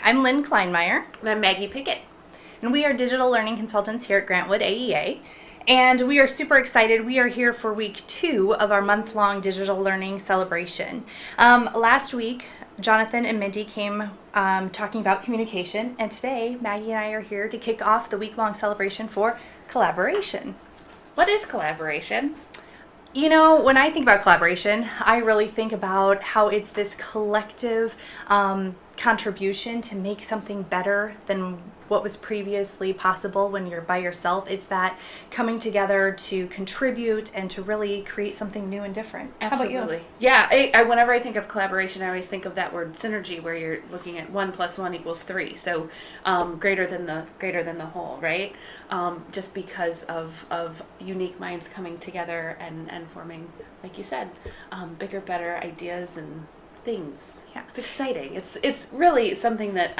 Hi, I'm Lynn Kleinmeyer. And I'm Maggie Pickett. And we are digital learning consultants here at Grant Wood AEA. And we are super excited. We are here for week 2 of our month-long digital learning celebration. Last week, Jonathan and Mindy came talking about communication, and today Maggie and I are here to kick off the week-long celebration for collaboration. What is collaboration? You know, when I think about collaboration, I really think about how it's this collective contribution to make something better than what was previously possible when you're by yourself. It's that coming together to contribute and to really create something new and different. Absolutely. How about you? Yeah, I whenever I think of collaboration, I always think of that word synergy, where you're looking at 1 + 1 = 3. So greater than the whole, right? Just because of unique minds coming together and forming, like you said, bigger, better ideas and things. Yeah. It's exciting. It's really something that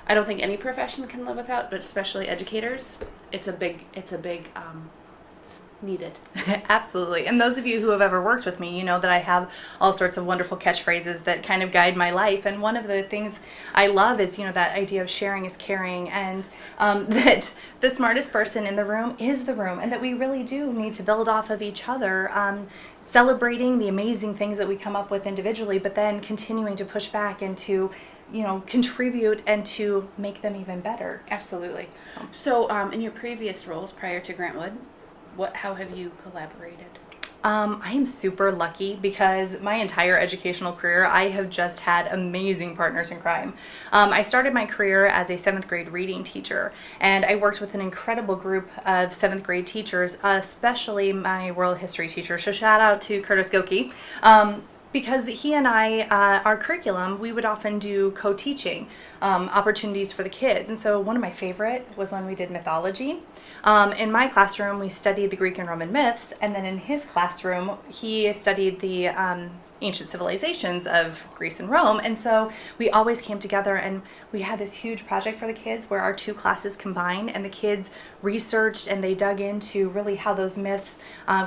I don't think any profession can live without, but especially educators. It's needed. Absolutely. And those of you who have ever worked with me, you know that I have all sorts of wonderful catchphrases that kind of guide my life. And one of the things I love is, you know, that idea of sharing is caring, and that the smartest person in the room is the room, and that we really do need to build off of each other, celebrating the amazing things that we come up with individually, but then continuing to push back and to, you know, contribute and to make them even better. Absolutely. So in your previous roles prior to Grant Wood, how have you collaborated? I am super lucky because my entire educational career, I have just had amazing partners in crime. I started my career as a 7th grade reading teacher, and I worked with an incredible group of 7th grade teachers, especially my world history teacher. So shout out to Curtis Goki. Because he and I, our curriculum, we would often do co-teaching opportunities for the kids. And so one of my favorite was when we did mythology. In my classroom, we studied the Greek and Roman myths, and then in his classroom, he studied the ancient civilizations of Greece and Rome. And so we always came together, and we had this huge project for the kids where our 2 classes combined, and the kids researched and they dug into really how those myths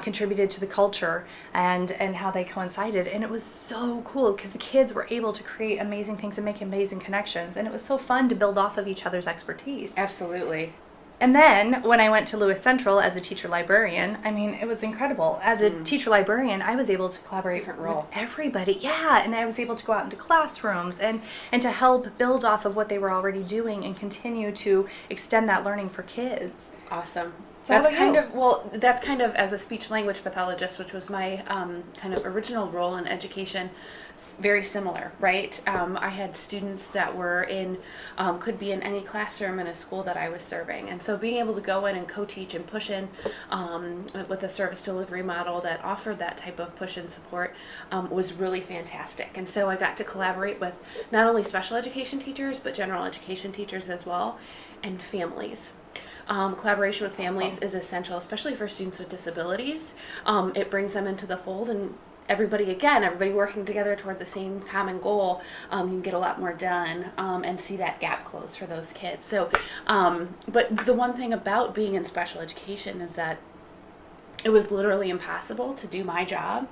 contributed to the culture and how they coincided. And it was so cool because the kids were able to create amazing things and make amazing connections, and it was so fun to build off of each other's expertise. Absolutely. And then when I went to Lewis Central as a teacher librarian, I mean, it was incredible. As a teacher librarian, I was able to collaborate with everybody. Yeah, and I was able to go out into classrooms and to help build off of what they were already doing and continue to extend that learning for kids. Awesome. So that's kind of as a speech language pathologist, which was my kind of original role in education, very similar, right? I had students that were in, could be in any classroom in a school that I was serving. And so being able to go in and co-teach and push in with a service delivery model that offered that type of push and support was really fantastic. And so I got to collaborate with not only special education teachers, but general education teachers as well, and families. Collaboration with families is essential, especially for students with disabilities. It brings them into the fold, and everybody working together toward the same common goal, you can get a lot more done and see that gap close for those kids. So, but the one thing about being in special education is that it was literally impossible to do my job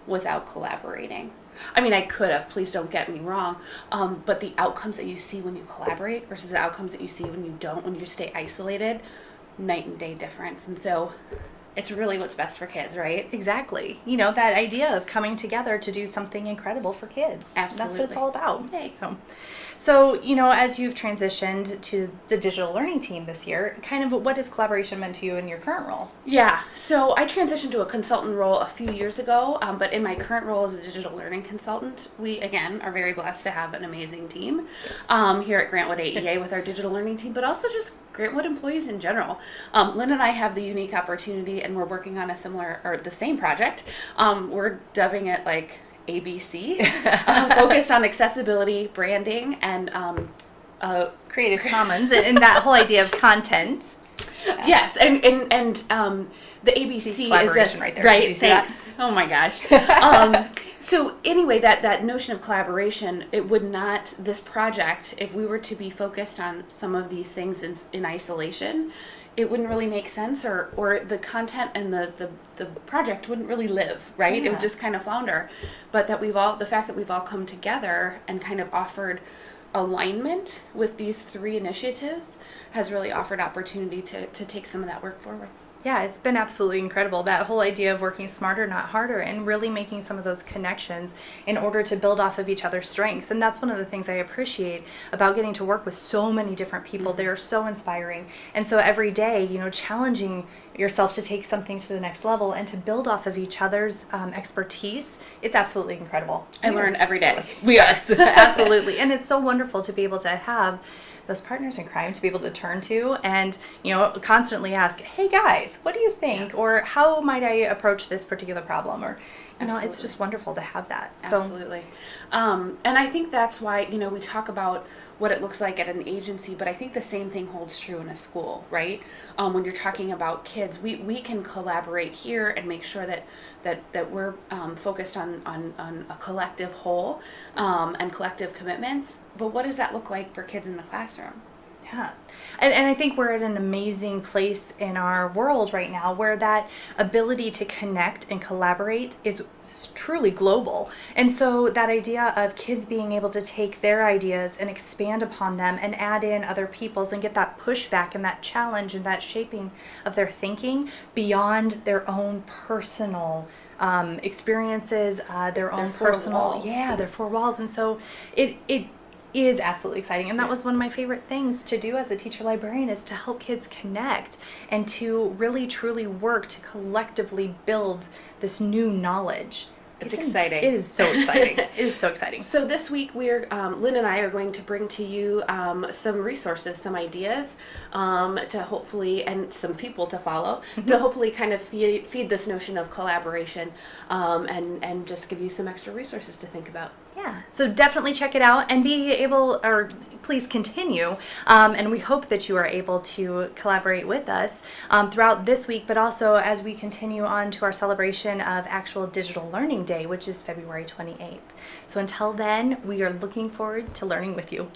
without collaborating. I mean, I could have, please don't get me wrong, but the outcomes that you see when you collaborate versus the outcomes that you see when you don't, when you stay isolated, night and day difference. And so it's really what's best for kids, right? Exactly. You know, that idea of coming together to do something incredible for kids. Absolutely. That's what it's all about. Hey. So, you know, as you've transitioned to the digital learning team this year, kind of what has collaboration meant to you in your current role? Yeah, so I transitioned to a consultant role a few years ago, but in my current role as a digital learning consultant, we, again, are very blessed to have an amazing team here at Grant Wood AEA with our digital learning team, but also just Grant Wood employees in general. Lynn and I have the unique opportunity, and we're working on the same project. We're dubbing it like ABC, focused on accessibility, branding, and Creative Commons, and that whole idea of content. Yeah. Yes, and the ABC collaboration right there. Right, thanks. Oh my gosh. So anyway, that notion of collaboration, this project, if we were to be focused on some of these things in isolation, it wouldn't really make sense, or the content and the project wouldn't really live, right? Yeah. It would just kind of flounder. But the fact that we've all come together and kind of offered alignment with these 3 initiatives has really offered opportunity to take some of that work forward. Yeah, it's been absolutely incredible. That whole idea of working smarter, not harder, and really making some of those connections in order to build off of each other's strengths. And that's one of the things I appreciate about getting to work with so many different people. They are so inspiring. And so every day, challenging yourself to take something to the next level and to build off of each other's expertise, it's absolutely incredible. I learn every day. Yes, absolutely. And it's so wonderful to be able to have those partners in crime to be able to turn to and, constantly ask, hey guys, what do you think? Or how might I approach this particular problem? Or, it's just wonderful to have that. Absolutely. And I think that's why, we talk about what it looks like at an agency, but I think the same thing holds true in a school, right? When you're talking about kids, we can collaborate here and make sure that we're focused on a collective whole and collective commitments. But what does that look like for kids in the classroom? Yeah. And I think we're at an amazing place in our world right now where that ability to connect and collaborate is truly global. And so that idea of kids being able to take their ideas and expand upon them and add in other people's and get that pushback and that challenge and that shaping of their thinking beyond their own personal experiences, their own personal, their 4 walls. And so it is absolutely exciting. And that was one of my favorite things to do as a teacher librarian, is to help kids connect and to really truly work to collectively build this new knowledge. It's exciting. It is so exciting. It is so exciting. So this week we're Lynn and I are going to bring to you some resources, some ideas to hopefully, and some people to follow, to hopefully kind of feed this notion of collaboration and just give you some extra resources to think about. Yeah, so definitely check it out and please continue. And we hope that you are able to collaborate with us throughout this week, but also as we continue on to our celebration of actual Digital Learning Day, which is February 28th. So until then, we are looking forward to learning with you.